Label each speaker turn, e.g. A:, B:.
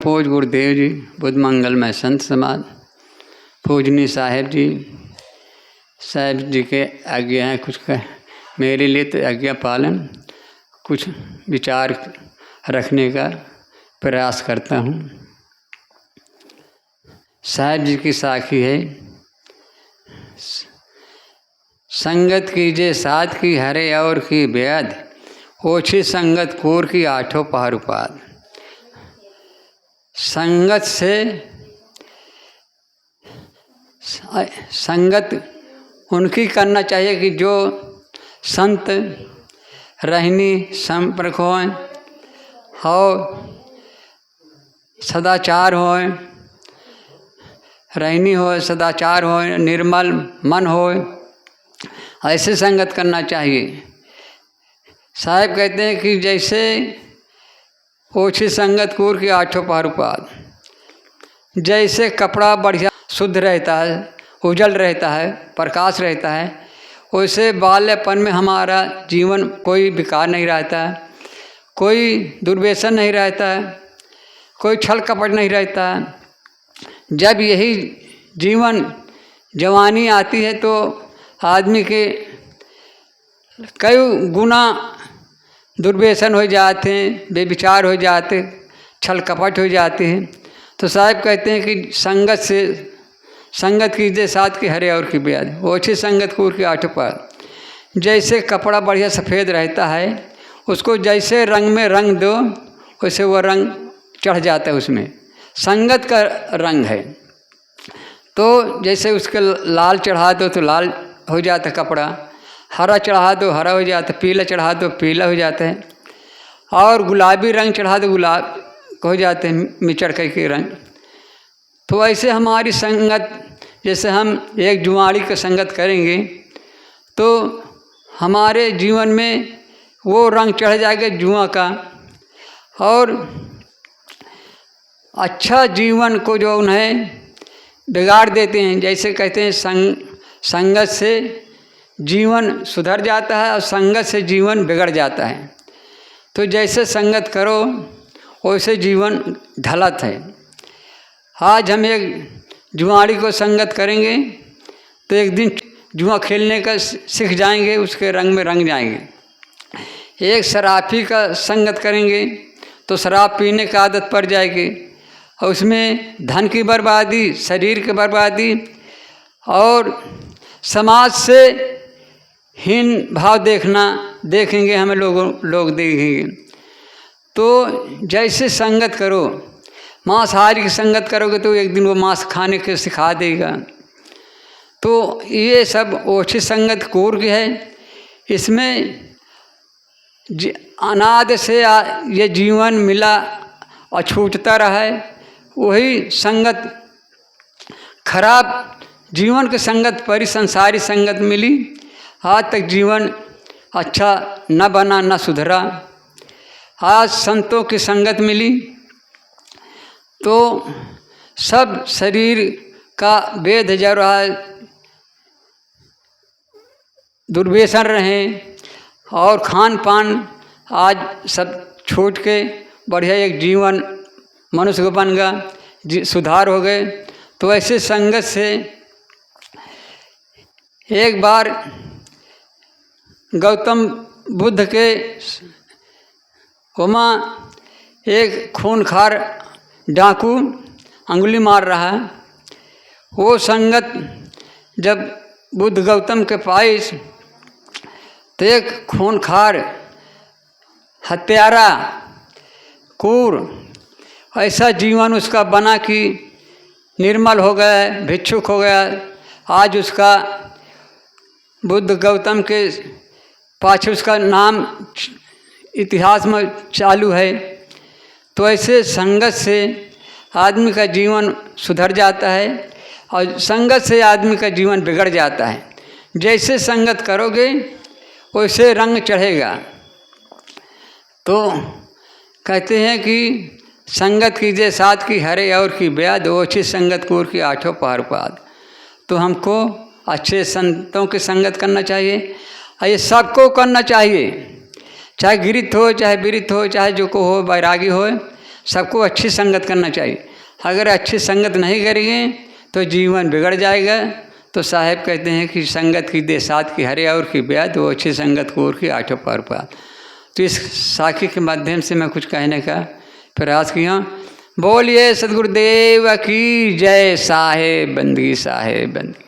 A: पूज गुरुदेव जी, बुद्ध मंगलमय संत समाज, पूजनीय साहेब जी के आज्ञा है कुछ का मेरे लिए तो आज्ञा पालन कुछ विचार रखने का प्रयास करता हूँ। साहेब जी की साखी है, संगत कीजिए साथ की हरे और की बेअद, ओछी संगत कूर की आठों पहर उपाद। संगत उनकी करना चाहिए कि जो संत रहनी संपर्क हों और सदाचार हों, रहनी हो सदाचार हो, निर्मल मन हो, ऐसे संगत करना चाहिए। साहब कहते हैं कि जैसे ओछी संगत कूर की आठों पहर उपाद, जैसे कपड़ा बढ़िया शुद्ध रहता है, उजल रहता है, प्रकाश रहता है, वैसे बाल्यपन में हमारा जीवन कोई विकार नहीं रहता है, कोई दुर्व्यसन नहीं रहता है, कोई छल कपट नहीं रहता है। जब यही जीवन जवानी आती है तो आदमी के कई गुना दुर्व्यसन हो जाते हैं, बेविचार हो जाते, छल कपट हो जाते हैं। तो साहब कहते हैं कि संगत कीजिए साथ की हरे और की बेअद, ओछी संगत कूर की आठों पहर। जैसे कपड़ा बढ़िया सफ़ेद रहता है, उसको जैसे रंग में रंग दो वैसे वो रंग चढ़ जाता है, उसमें संगत का रंग है। तो जैसे उसके लाल चढ़ा दो तो लाल हो जाता कपड़ा, हरा चढ़ा दो हरा हो जाता, पीला चढ़ा दो पीला हो जाता है, और गुलाबी रंग चढ़ा दो गुलाब हो जाते हैं, मिचड़ के रंग। तो ऐसे हमारी संगत, जैसे हम एक जुआड़ी की संगत करेंगे तो हमारे जीवन में वो रंग चढ़ जाएगा जुआ का, और अच्छा जीवन को जो उन्हें बिगाड़ देते हैं। जैसे कहते हैं संगत से जीवन सुधर जाता है और संगत से जीवन बिगड़ जाता है। तो जैसे संगत करो वैसे जीवन ढलत है। आज हम एक जुआड़ी को संगत करेंगे तो एक दिन जुआ खेलने का सीख जाएंगे, उसके रंग में रंग जाएंगे। एक शराबी का संगत करेंगे तो शराब पीने की आदत पड़ जाएगी, और उसमें धन की बर्बादी, शरीर की बर्बादी, और समाज से हीन भाव देखेंगे हमें लोग देखेंगे। तो जैसे संगत करो, मांसाहारी की संगत करोगे तो एक दिन वो मांस खाने के सिखा देगा। तो ये सब ओछी संगत कूर की है। इसमें अनाद से ये जीवन मिला और छूटता रहा है, वही संगत खराब जीवन की संगत परी संसारी संगत मिली, आज तक जीवन अच्छा न बना न सुधरा। आज संतों की संगत मिली तो सब शरीर का वेद जा रहा है, दुर्व्यसन रहे, और खान पान आज सब छूट के बढ़िया एक जीवन मनुष्य को बन गया, सुधार हो गए। तो ऐसे संगत से एक बार गौतम बुद्ध के वहाँ एक खूनखार डाकू अंगुली मार रहा है। वो संगत जब बुद्ध गौतम के पास, तो एक खूनखार हत्यारा क्रूर ऐसा जीवन उसका बना कि निर्मल हो गया, भिक्षुक हो गया। आज उसका बुद्ध गौतम के पाछे उसका नाम इतिहास में चालू है। तो ऐसे संगत से आदमी का जीवन सुधर जाता है और संगत से आदमी का जीवन बिगड़ जाता है। जैसे संगत करोगे वैसे रंग चढ़ेगा। तो कहते हैं कि संगत कीजिए साथ की हरे और की बेअद, ओछी संगत कूर की आठों पहर उपाद। तो हमको अच्छे संतों की संगत करना चाहिए, और ये सबको करना चाहिए, चाहे गिरित हो चाहे विरित हो चाहे जो को हो बैरागी हो, सबको अच्छी संगत करना चाहिए। अगर अच्छी संगत नहीं करेंगे तो जीवन बिगड़ जाएगा। तो साहेब कहते हैं कि संगत की दे साथ की हरे और की ब्याद, वो अच्छी संगत को और की आठों पार पार। तो इस साखी के माध्यम से मैं कुछ कहने का प्रयास किया। बोलिए सदगुरुदेव की जय। साहेब बंदगी, साहेब बंदगी।